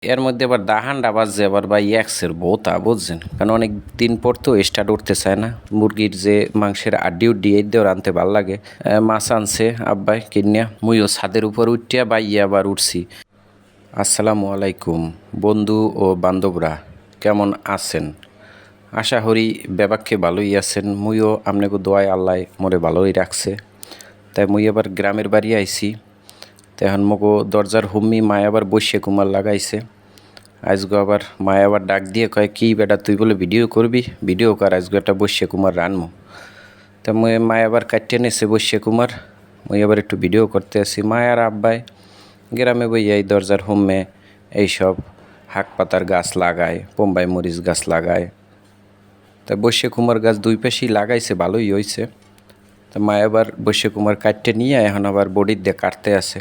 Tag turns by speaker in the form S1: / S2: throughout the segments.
S1: এর মধ্যে আবার দাহানটা বাজছে আবার বা এক্সের বউতা বুঝছেন, কারণ অনেক দিন পর তো স্টার্ট উঠতে চায় না। মুরগির যে মাংসের আড্ডি উড্ডি এই দিয়ে রানতে ভাল লাগে। মাছ আনছে আব্বাই কিনিয়া, মুইও ছাদের উপর উঠিয়া বাইয়া আবার উঠছি। আসসালামু আলাইকুম বন্ধু ও বান্ধবরা, কেমন আছেন? আশা করি ব্যাপাককে ভালোই আছেন। মুইও আপনাকে দোয়ায় আল্লাহ মোরে ভালোই রাখছে। তাই মুই আবার গ্রামের বাড়ি আইছি। তখন মগো দরজার হুম্মি মায় আবার বসে কুমার লাগাইছে। আজগো আবার মায় আবার ডাক দিয়ে কয়, কি বেটা তুই বলে ভিডিও করবি, ভিডিও কর, আজগো একটা বসে কুমার রানমো। তা মুই মায় আবার কাটিয়ে নেছে বসে কুমার, মুই আবার একটু ভিডিও করতে আসি। মায় আর আব্বাই গ্রামে বইয়া এই দরজার হোমে এইসব হাক পাতার গাছ লাগায়, বোম্বাই মরিচ গাছ লাগায়। তা বসে কুমার গাছ দুই পাশেই লাগাইছে, ভালোই হয়েছে। তা মায় আবার বসে কুমার কাটতে নিয়ে এখন আবার বডির দিয়ে কাটতে আছে।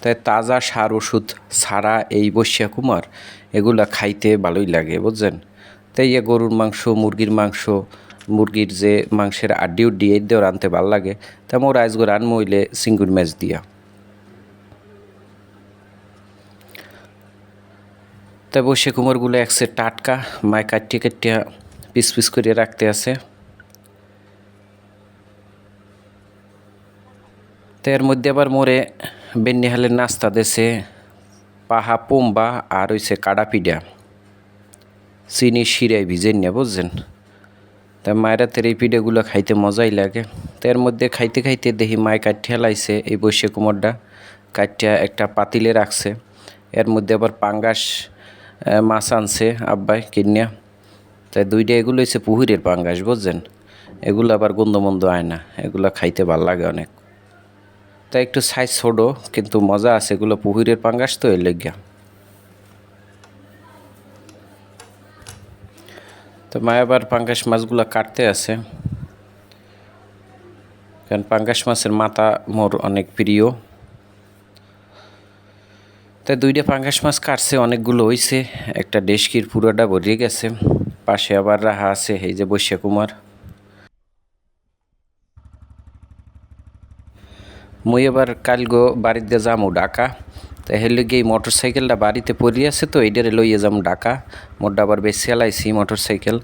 S1: তাই তাজা সার ওষুধ ছাড়া এই বসিয়া কুমার এগুলা খাইতে ভালোই লাগে বুঝছেন। তাই গরুর মাংস, মুরগির মাংস, মুরগির যে মাংসের আড্ডি উড্ডি এই দিয়েও রানতে ভাল লাগে। তা মোর আজগো রান মইলে সিঙ্গুর ম্যাচ দিয়া। তাই বসে কুমারগুলো একসে টাটকা মায় কাটিয়ে কাটিয়া পিস পিস করে রাখতে আছে। তো এর মধ্যে আবার মোরে বেন্নিহালের নাস্তা দেছে পাহা পোম্বা আর হইছে কাডা পিডা, চিনি শিরায় ভিজে নিয়ে বুঝছেন। তা মায়ের হাতের এই পিঠাগুলো খাইতে মজাই লাগে। তো এর মধ্যে খাইতে খাইতে দেখি মায় কাঠিয়া লাইছে এই বসে কুমড়টা, কাঠিয়া একটা পাতিলে রাখছে। এর মধ্যে আবার পাঙ্গাস মাছ আনছে আব্বাই কিনিয়া। তাই দুইটা এগুলো হচ্ছে পুহুরের পাঙ্গাস বুঝছেন। এগুলো আবার গন্ধমন্দ আয় না, এগুলো খাইতে ভাল লাগে অনেক। তাই একটু সাইজ ছোটো কিন্তু মজা আছে, এগুলো পুহুরের পাঙ্গাস তো এর লেগিয়া। তো মায় আবার পাঙ্গাস মাছগুলো কাটতে আছে, কারণ পাঙ্গাস মাছের মাথা মোর অনেক প্রিয়। তাই দুইটা পাঙ্গাস মাছ কাটছে, অনেকগুলো হইছে, একটা ডেস্কির পুরোটা ভরিয়ে গেছে। পাশে আবার রাহা আছে এই যে বৈশ্য কুমার। মুই এবার কালগো বাড়িতে যামু ঢাকা। তাই হেলে গিয়ে মোটর সাইকেলটা বাড়িতে পড়ে আছে, তো এইটারে লইয়ে যাম ঢাকা। মোরটা আবার বেশি চালাইছি মোটর সাইকেল,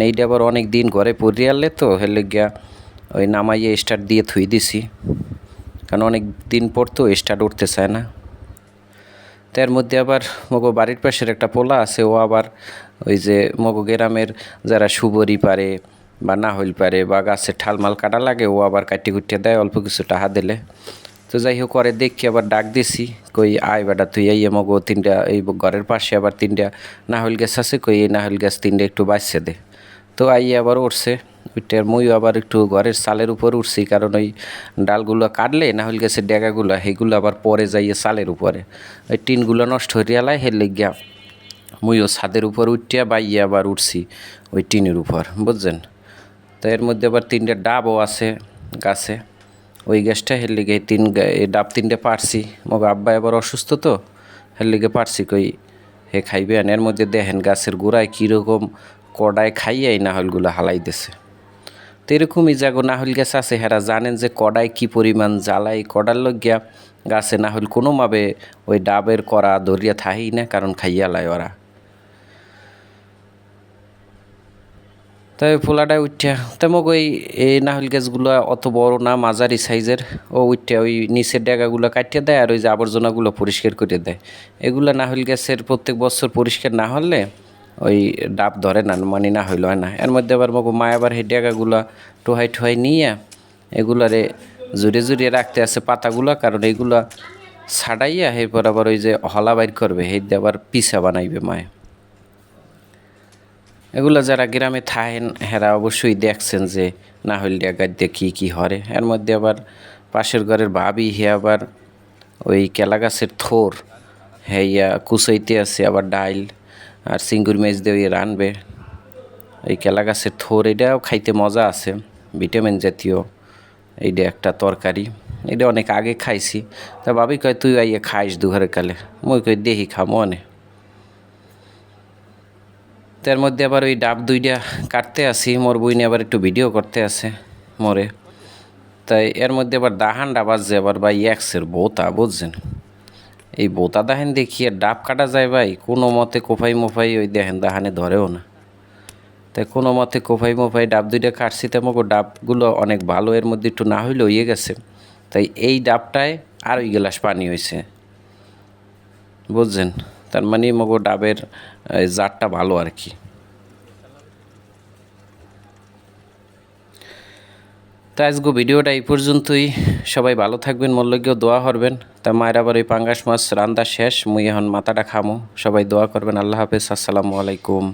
S1: এইটা আবার অনেক দিন ঘরে পড়ে আনলে তো হেলে গিয়া ওই নামাইয়ে স্টার্ট দিয়ে থুই দিছি, কারণ অনেক দিন পর তো স্টার্ট উঠতে চায় না। তার মধ্যে আবার মগো বাড়ির পাশের একটা পোলা আছে, ও আবার ওই যে মগো গ্রামের যারা সুবরি পারে বা না হইল পারে বা গাছের ঠালমাল কাটা লাগে, ও আবার কাটি কুটিয়ে দেয় অল্প কিছু টাকা দিলে। তো যাই হোক করে দেখি আবার ডাক দিছি, কই আয় বেটা তুই এই মগো তিনটা এই ঘরের পাশে আবার তিনটা নাহল গাছ আছে, কই এই নাহল গাছ তিনটা একটু বাঁচছে দে। তো আইয়ে আবার উঠছে ওইটার, মুইও আবার একটু ঘরের চালের উপর উঠছি, কারণ ওই ডালগুলো কাটলে নাহল গাছের ডেগাগুলো সেইগুলো আবার পরে যাইয়ে চালের উপরে ওই টিনগুলো নষ্ট হয়ে এলাই হেলে গিয়া মুইও ছাদের উপর উঠিয়া বাইয়ে আবার উঠছি ওই টিনের উপর বুঝছেন। তো এর মধ্যে আবার তিনটে ডাবও আছে গাছে, ওই গাছটা হের লিগে এই ডাব তিনটে পারছি। মগ আব্বা এবার অসুস্থ তো হের লিগে পারছি, কই হে খাইবে। এর মধ্যে দেখেন গাছের গোড়ায় কীরকম কডায় খাইয়ে এই নাহলগুলো হালাই দিছে। তো এরকমই যাগো নাহল গাছ আছে, হেরা জানেন যে কডায় কি পরিমাণ জ্বালাই, কডার লगिया গাছে নাহল কোনোভাবে ওই ডাবের করা ধরিয়া থাহি না, কারণ খাইয়া লাই ওরা। তাই পোলাটায় উঠিয়া তেমক ওই এই নাহল গাছগুলো অত বড় না, মাঝারি সাইজের। ও উঠিয়া ওই নিচের ডেগাগুলো কাটিয়ে দেয় আর ওই যে আবর্জনাগুলো পরিষ্কার করে দেয়। এগুলো নাহল গাছের প্রত্যেক বছর পরিষ্কার না হলে ওই ডাব ধরে না, মানে না হইল হয় না। এর মধ্যে আবার মগো মা আবার সেই ডেগাগুলা টোহাই টোহাই নিয়ে এগুলারে জুড়ে জুড়িয়ে রাখতে আছে পাতাগুলা, কারণ এইগুলা ছাড়াইয়া এরপর আবার ওই যে হলা বাইর করবে, সেই দিয়ে আবার পিসা বানাইবে মায়। এগুলো যারা গ্রামে থাকেন হেরা অবশ্যই দেখছেন যে নাহল ডেগার দিয়ে কী কী হরে। এর মধ্যে আবার পাশের ঘরের ভাবি হে আবার ওই কেলা গাছের থোর হেয়া কুচাইতে আছে, আবার ডাইল আর চিঙ্গুর মেজ দিয়ে ওই রানবে। এই কেলা গাছের থোর এটাও খাইতে মজা আছে, ভিটামিন জাতীয়। এইটা একটা তরকারি, এটা অনেক আগে খাইছি। তা ভাবি কয় তুই আইয়ে খাইস দুঘরে কালে, মুই কই দেখি খামো অনে। তার মধ্যে আবার ওই ডাব দুইটা কাটতে আসি, মোর বইনে আবার একটু ভিডিও করতে আছে মোরে। তাই এর মধ্যে আবার দাহানটা বাজছে আবার বা এক্সের বউতা বুঝছেন। এই বোতা দেখেন দেখি আর ডাব কাটা যায় ভাই, কোনো মতে কোফাই মোফাই ওই দেখেন দাহানে ধরেও না। তাই কোনো মতে কোফাই মোফাই ডাব দুইটা কাটছি, তেমন ডাবগুলো অনেক ভালো, এর মধ্যে একটু না হইলে হয়ে গেছে। তাই এই ডাবটায় আর ওই গ্লাস পানি হয়েছে, বুঝছেন? তার মানে মগো ডাবের জাতটা ভালো আর কি। তা আজকে ভিডিওটা এই পর্যন্তই। সবাই ভালো থাকবেন, মল্লগেও দোয়া করবেন। তা মায়ের আবার ওই পাঙ্গাস মাছ রান্দা শেষ, মুই এখন মাথাটা খামো। সবাই দোয়া করবেন। আল্লাহ হাফেজ, আসসালামু আলাইকুম।